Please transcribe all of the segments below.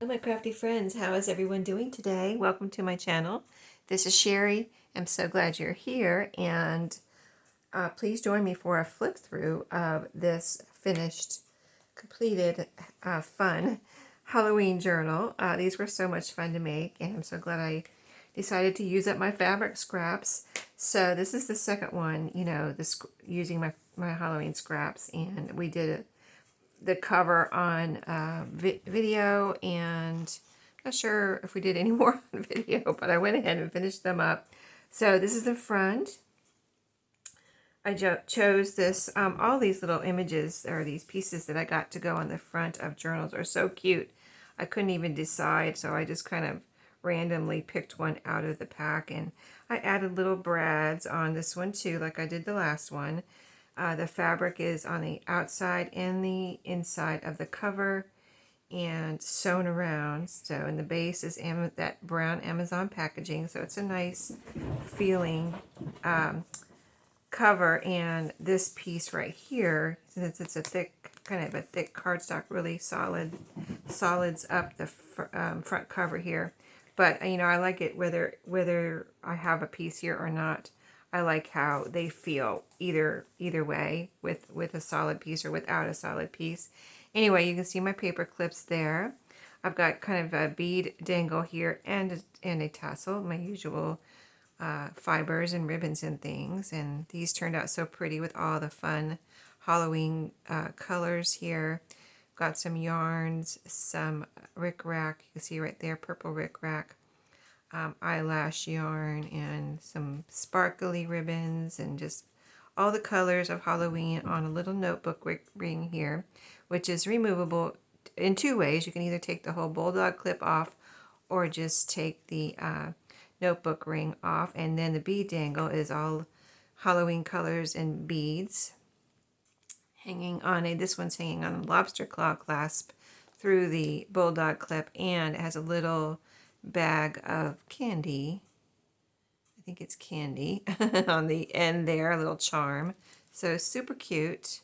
Hello, my crafty friends. How is everyone doing today? Welcome to my channel. This is Sheree. I'm so glad you're here, and please join me for a flip through of this finished, completed, fun Halloween journal. These were so much fun to make, and I'm so glad I decided to use up my fabric scraps. So this is the second one, using my Halloween scraps, and we did the cover on video, and I'm not sure if we did any more on video, but I went ahead and finished them up. So this is the front. I chose this, all these little images, or these pieces that I got to go on the front of journals are so cute. I couldn't even decide, so I just kind of randomly picked one out of the pack, and I added little brads on this one too, like I did the last one. The fabric is on the outside and the inside of the cover and sewn around. So, and the base is that brown Amazon packaging, so it's a nice feeling cover. And this piece right here, since it's a thick, kind of a thick cardstock, really solids up the front cover here. But I like it whether I have a piece here or not. I like how they feel either way, with a solid piece or without a solid piece. Anyway, you can see my paper clips there. I've got kind of a bead dangle here and a tassel, my usual fibers and ribbons and things. And these turned out so pretty with all the fun Halloween colors here. Got some yarns, some rickrack. You can see right there, purple rickrack. Eyelash yarn and some sparkly ribbons, and just all the colors of Halloween on a little notebook ring here, which is removable in two ways. You can either take the whole bulldog clip off or just take the notebook ring off, and then the bead dangle is all Halloween colors and beads hanging on this one's hanging on a lobster claw clasp through the bulldog clip, and it has a little bag of candy. I think it's candy on the end there, a little charm. So super cute.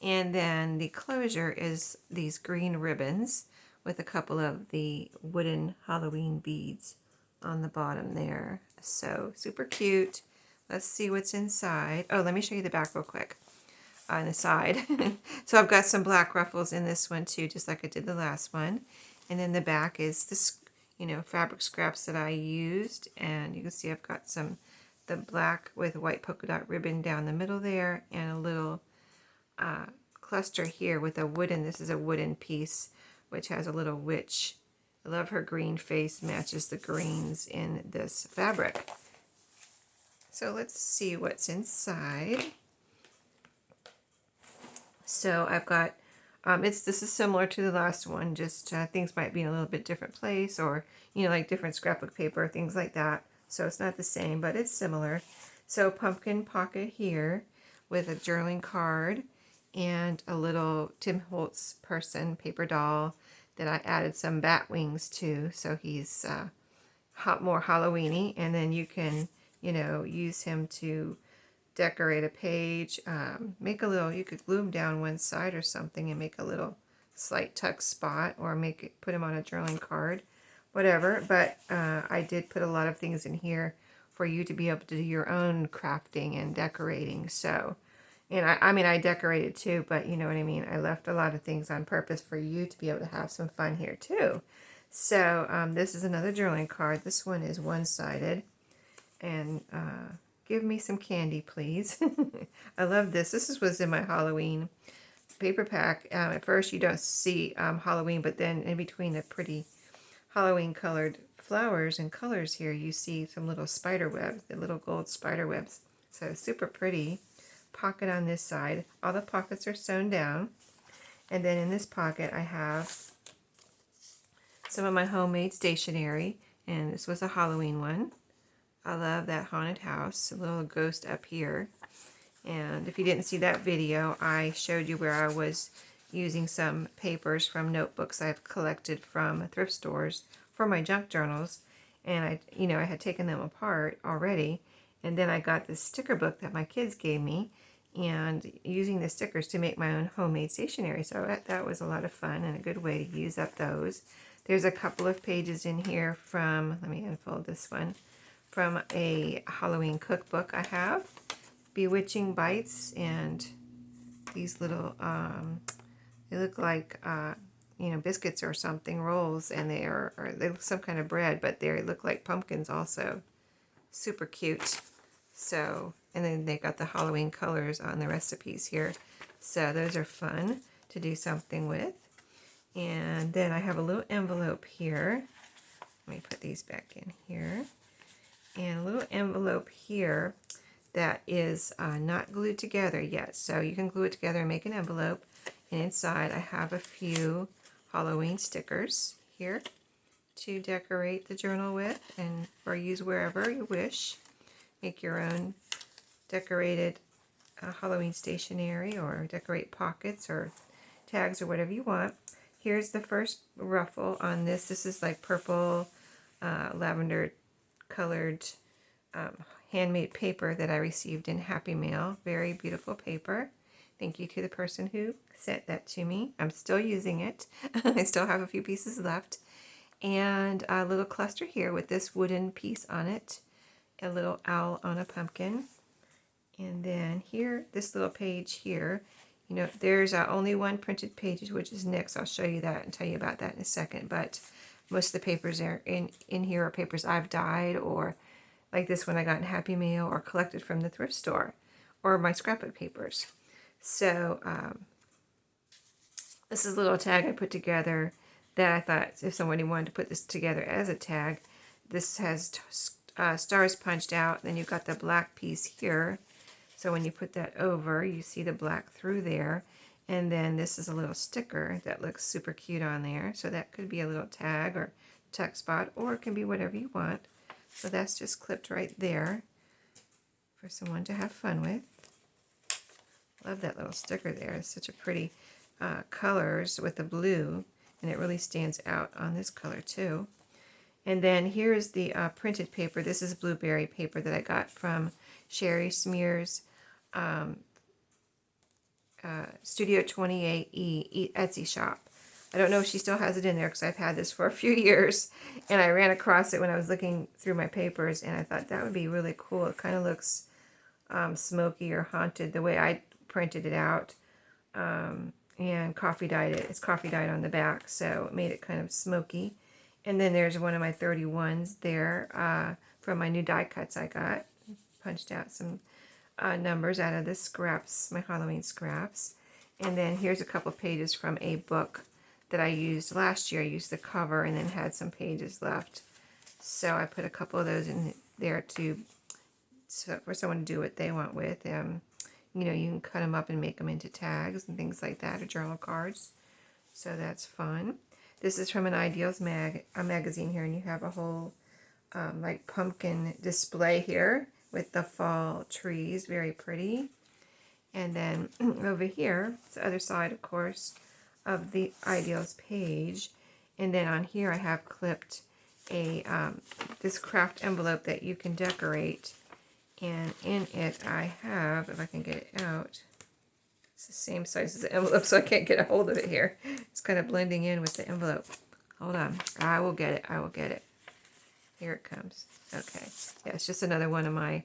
And then the closure is these green ribbons with a couple of the wooden Halloween beads on the bottom there. So super cute. Let's see what's inside. Oh, let me show you the back real quick on the side. So I've got some black ruffles in this one too, just like I did the last one. And then the back is this, fabric scraps that I used, and you can see I've got the black with white polka dot ribbon down the middle there, and a little cluster here with this is a wooden piece, which has a little witch. I love her green face, matches the greens in this fabric. So let's see what's inside. So I've got, this is similar to the last one, just things might be in a little bit different place, or, like different scrapbook paper, things like that. So it's not the same, but it's similar. So pumpkin pocket here with a journaling card and a little Tim Holtz person paper doll that I added some bat wings to, so he's more Halloween-y. And then you can, use him to decorate a page, you could glue them down one side or something and make a little slight tuck spot, or put them on a journaling card, whatever. But I did put a lot of things in here for you to be able to do your own crafting and decorating. So, and I decorated too, but you know what I mean. I left a lot of things on purpose for you to be able to have some fun here too. So this is another journaling card. This one is one-sided, and give me some candy, please. I love this. This was in my Halloween paper pack. At first you don't see Halloween, but then in between the pretty Halloween colored flowers and colors here, you see some little spider webs, the little gold spider webs. So super pretty. Pocket on this side. All the pockets are sewn down. And then in this pocket I have some of my homemade stationery, and this was a Halloween one. I love that haunted house, a little ghost up here. And if you didn't see that video, I showed you where I was using some papers from notebooks I've collected from thrift stores for my junk journals. And I had taken them apart already. And then I got this sticker book that my kids gave me, and using the stickers to make my own homemade stationery. So that was a lot of fun and a good way to use up those. There's a couple of pages in here from, let me unfold this one, from a Halloween cookbook I have, Bewitching Bites, and these little, they look like, you know, biscuits or something, rolls, and they look some kind of bread, but they look like pumpkins also. Super cute. So, and then they got the Halloween colors on the recipes here. So those are fun to do something with. And then I have a little envelope here. Let me put these back in here. And a little envelope here that is not glued together yet. So you can glue it together and make an envelope. And inside I have a few Halloween stickers here to decorate the journal with, and or use wherever you wish. Make your own decorated Halloween stationery, or decorate pockets or tags or whatever you want. Here's the first ruffle on this. This is like purple, lavender colored handmade paper that I received in Happy Mail. Very beautiful paper. Thank you to the person who sent that to me. I'm still using it. I still have a few pieces left. And a little cluster here with this wooden piece on it. A little owl on a pumpkin. And then here, this little page here, you know, there's only one printed page, which is Nick's. I'll show you that and tell you about that in a second. But most of the papers are in here are papers I've dyed, or like this one I got in Happy Mail, or collected from the thrift store, or my scrapbook papers. So this is a little tag I put together that I thought if somebody wanted to put this together as a tag. This has stars punched out. Then you've got the black piece here. So when you put that over, you see the black through there. And then this is a little sticker that looks super cute on there. So that could be a little tag or tuck spot, or it can be whatever you want. So that's just clipped right there for someone to have fun with. Love that little sticker there. It's such a pretty colors with the blue, and it really stands out on this color too. And then here's the printed paper. This is blueberry paper that I got from Sheree Smear's Studio 28E Etsy shop. I don't know if she still has it in there, because I've had this for a few years, and I ran across it when I was looking through my papers, and I thought that would be really cool. It kind of looks smoky or haunted the way I printed it out, and coffee dyed it. It's coffee dyed on the back, so it made it kind of smoky. And then there's one of my 31s there from my new die cuts I got. Punched out some numbers out of the scraps, my Halloween scraps. And then here's a couple pages from a book that I used last year. I used the cover and then had some pages left. So I put a couple of those in there for someone to do what they want with them. You know, you can cut them up and make them into tags and things like that, or journal cards. So that's fun. This is from an Ideals magazine here, and you have a whole like pumpkin display here with the fall trees. Very pretty. And then over here, it's the other side, of course, of the Ideals page. And then on here I have clipped a this craft envelope that you can decorate. And in it I have, if I can get it out, it's the same size as the envelope, so I can't get a hold of it here. It's kind of blending in with the envelope. Hold on. I will get it. I will get it. Here it comes. Okay. Yeah, it's just another one of my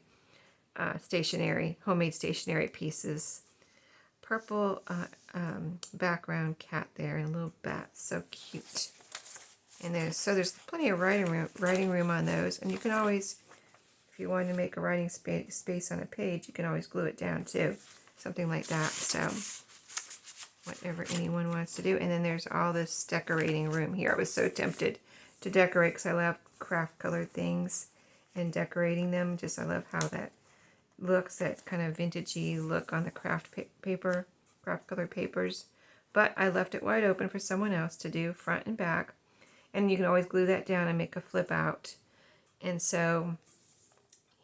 homemade stationery pieces. Purple background cat there, and a little bat. So cute. And there's plenty of writing room on those. And you can always, if you wanted to make a writing space on a page, you can always glue it down too. Something like that. So whatever anyone wants to do. And then there's all this decorating room here. I was so tempted to decorate because I love craft colored things and decorating them. Just I love how that looks, that kind of vintagey look on the craft colored papers. But I left it wide open for someone else to do front and back. And you can always glue that down and make a flip out. And so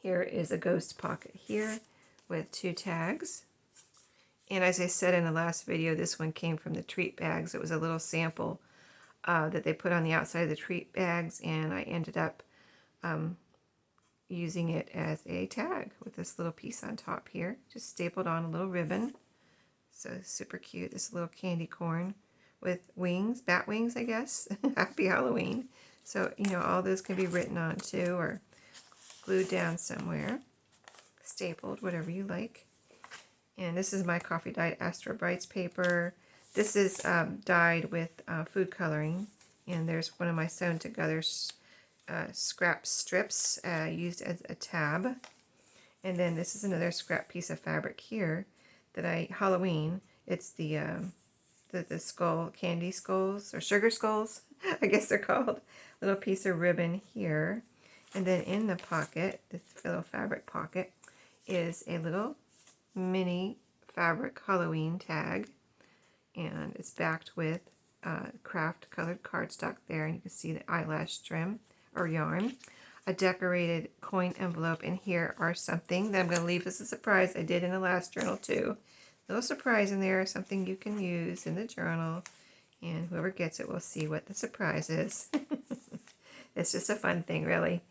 here is a ghost pocket here with 2 tags. And as I said in the last video, this one came from the treat bags. It was a little sample that they put on the outside of the treat bags, and I ended up using it as a tag with this little piece on top here. Just stapled on a little ribbon. So super cute. This little candy corn with wings, bat wings, I guess. Happy Halloween. So, you know, all those can be written on too, or glued down somewhere, stapled, whatever you like. And this is my coffee dyed Astro Brights paper. This is dyed with food coloring. And there's one of my sewn together scrap strips used as a tab. And then this is another scrap piece of fabric here that Halloween, it's the skull, candy skulls, or sugar skulls, I guess they're called. Little piece of ribbon here. And then in the pocket, this little fabric pocket, is a little mini fabric Halloween tag. And it's backed with craft colored cardstock there. And you can see the eyelash trim or yarn. A decorated coin envelope, and here are something that I'm going to leave as a surprise. I did in the last journal too. Little surprise in there, something you can use in the journal, and whoever gets it will see what the surprise is. It's just a fun thing, really.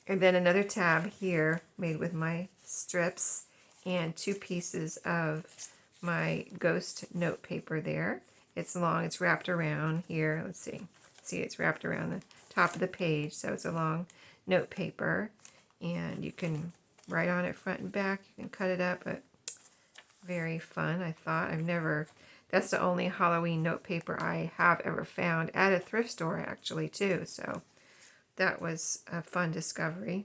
And then another tab here made with my strips and 2 pieces of my ghost note paper there. It's long, it's wrapped around here. Let's see. See, it's wrapped around the top of the page, so it's a long note paper, and you can write on it front and back. You can cut it up, but very fun, I thought. That's the only Halloween note paper I have ever found at a thrift store, actually, too, so that was a fun discovery.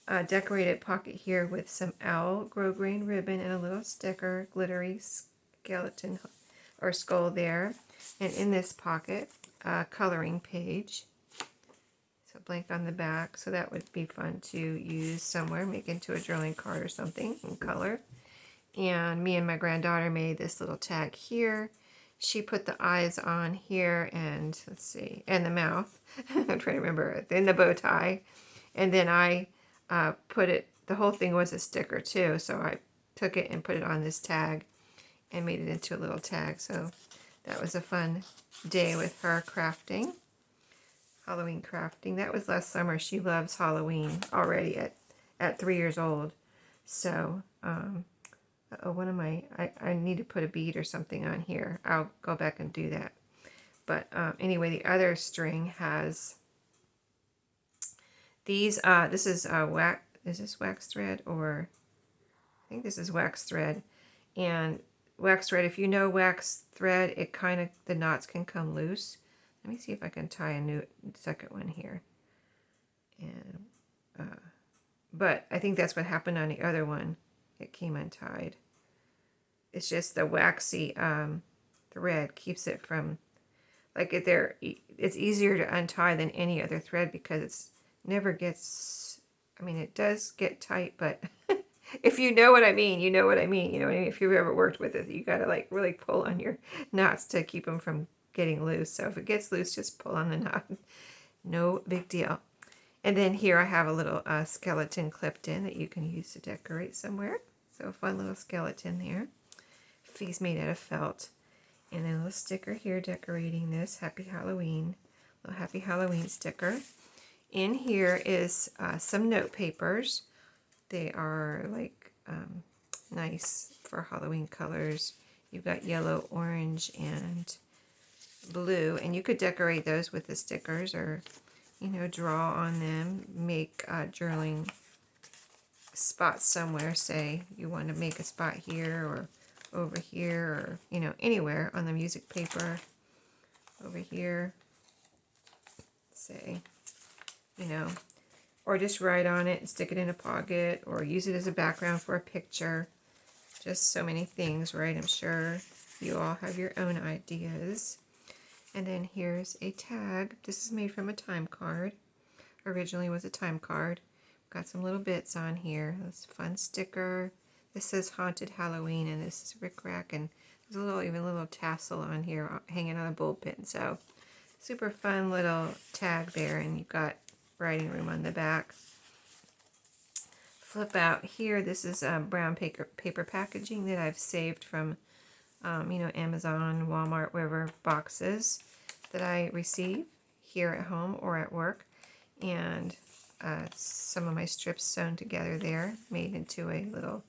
A decorated pocket here with some owl grosgrain ribbon and a little sticker, glittery skeleton or skull there. And in this pocket, a coloring page. So blank on the back, so that would be fun to use somewhere, make into a journaling card or something in color. And me and my granddaughter made this little tag here. She put the eyes on here, and let's see, and the mouth. I'm trying to remember, in the bow tie. And then I put it, the whole thing was a sticker too, so I took it and put it on this tag and made it into a little tag. So that was a fun day with her crafting. Halloween crafting. That was last summer. She loves Halloween already at 3 years old. So, what am I need to put a bead or something on here. I'll go back and do that. But anyway, the other string has these. This is wax. Is this wax thread, or I think this is wax thread. And wax thread, if you know wax thread, it kind of, the knots can come loose. Let me see if I can tie a new second one here. And but I think that's what happened on the other one. It came untied. It's just the waxy thread keeps it from, like, it's easier to untie than any other thread because it's never gets, I mean, it does get tight, but if you know what I mean, you know what I mean. You know what I mean? If you've ever worked with it, you got to like really pull on your knots to keep them from getting loose. So if it gets loose, just pull on the knot. No big deal. And then here I have a little skeleton clipped in that you can use to decorate somewhere. So a fun little skeleton there. He's made out of felt. And then a little sticker here decorating this. Happy Halloween. Little Happy Halloween sticker. In here is some note papers. They are like nice for Halloween colors. You've got yellow, orange, and blue, and you could decorate those with the stickers, or, you know, draw on them, make journaling spots somewhere. Say you want to make a spot here or over here, or, you know, anywhere on the music paper over here, say, you know, or just write on it and stick it in a pocket, or use it as a background for a picture. Just so many things, right? I'm sure you all have your own ideas. And then here's a tag. This is made from a time card. Originally was a time card. Got some little bits on here. This fun sticker. This says Haunted Halloween, and this is Rick Rack, and there's even a little tassel on here hanging on a bullpen. So super fun little tag there, and you've got writing room on the back. Flip out here. This is brown paper packaging that I've saved from you know, Amazon, Walmart, wherever, boxes that I receive here at home or at work. And some of my strips sewn together there, made into a little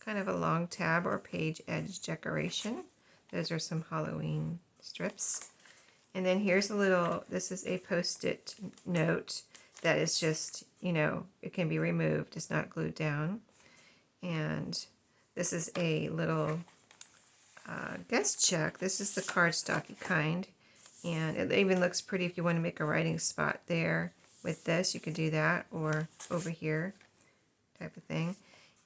kind of a long tab or page edge decoration. Those are some Halloween strips. And then here's a little, this is a post-it note that is just, you know, it can be removed. It's not glued down. And this is a little guest check. This is the cardstocky kind. And it even looks pretty if you want to make a writing spot there. With this, you could do that, or over here, type of thing.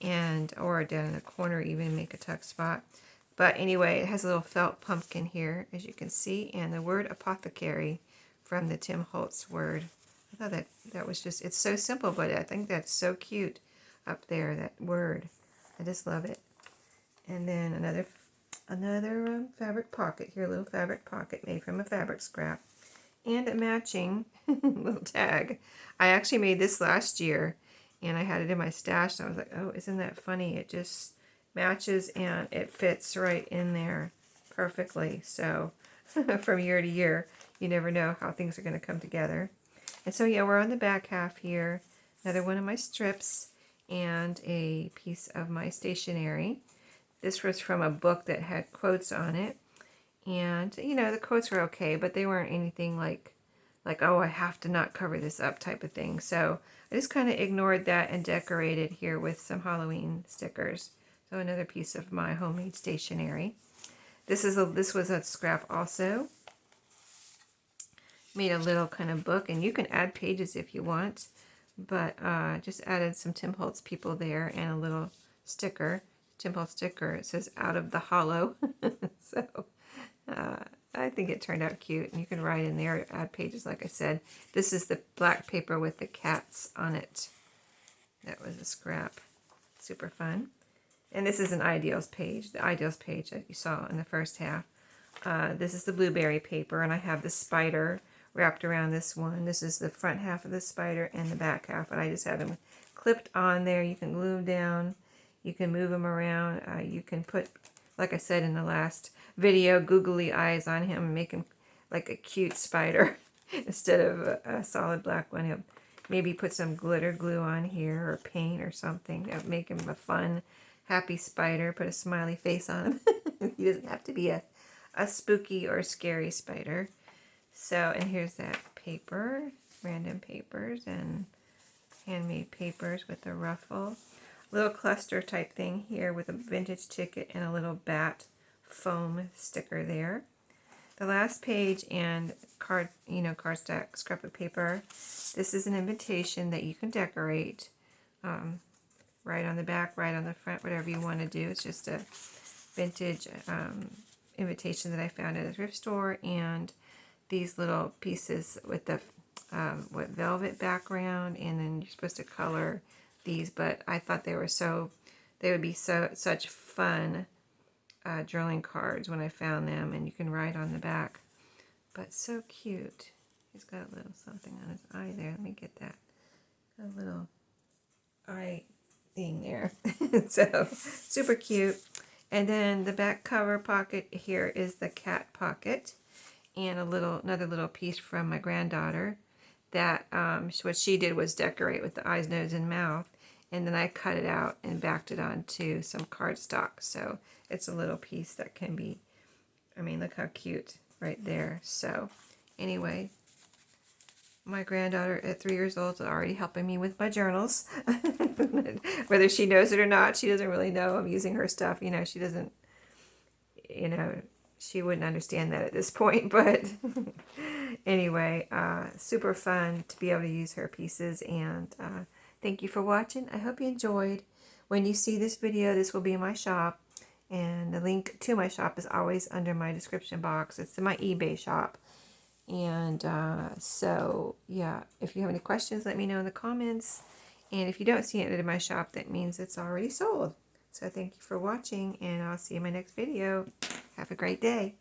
And, or down in the corner, even make a tuck spot. But anyway, it has a little felt pumpkin here, as you can see, and the word apothecary from the Tim Holtz word. I thought that was just, it's so simple, but I think that's so cute up there, that word. I just love it. And then another fabric pocket here, a little fabric pocket made from a fabric scrap. And a matching little tag. I actually made this last year, and I had it in my stash, and I was like, oh, isn't that funny? It just matches, and it fits right in there perfectly. So from year to year, you never know how things are going to come together. And so, yeah, we're on the back half here. Another one of my strips and a piece of my stationery. This was from a book that had quotes on it. And, you know, the quotes were okay, but they weren't anything like, oh, I have to not cover this up type of thing. So I just kind of ignored that and decorated here with some Halloween stickers. So another piece of my homemade stationery. This was a scrap also. Made a little kind of book, and you can add pages if you want. But just added some Tim Holtz people there and a little sticker. Tim Holtz sticker. It says out of the hollow. So I think it turned out cute, and you can write in there, add pages like I said. This is the black paper with the cats on it. That was a scrap. Super fun. And this is an ideals page, the ideals page that you saw in the first half. This is the blueberry paper, and I have the spider wrapped around this one. This is the front half of the spider and the back half, and I just have them clipped on there. You can glue them down. You can move them around. You can put, like I said in the last video, googly eyes on him and make him like a cute spider instead of a solid black one. Maybe put some glitter glue on here or paint or something that would make him a fun, happy spider. Put a smiley face on him. He doesn't have to be a spooky or scary spider. So, and here's that paper, random papers and handmade papers with a ruffle. Little cluster type thing here with a vintage ticket and a little bat foam sticker there. The last page and cardstock scrap of paper. This is an invitation that you can decorate right on the back, right on the front, whatever you want to do. It's just a vintage invitation that I found at a thrift store, and these little pieces with the velvet background, and then you're supposed to color these, but I thought they would be such fun drawing cards when I found them, and you can write on the back. But so cute. He's got a little something on his eye there. Let me get that. A little eye thing there. So super cute. And then the back cover pocket here is the cat pocket, and another little piece from my granddaughter that what she did was decorate with the eyes, nose, and mouth. And then I cut it out and backed it onto some cardstock. So it's a little piece that can be, I mean, look how cute right there. So anyway, my granddaughter at 3 years old is already helping me with my journals. Whether she knows it or not, she doesn't really know I'm using her stuff. You know, she doesn't, you know, she wouldn't understand that at this point. But anyway, super fun to be able to use her pieces. And thank you for watching. I hope you enjoyed. When you see this video, this will be in my shop. And the link to my shop is always under my description box. It's my eBay shop. And so, yeah, if you have any questions, let me know in the comments. And if you don't see it in my shop, that means it's already sold. So thank you for watching, and I'll see you in my next video. Have a great day.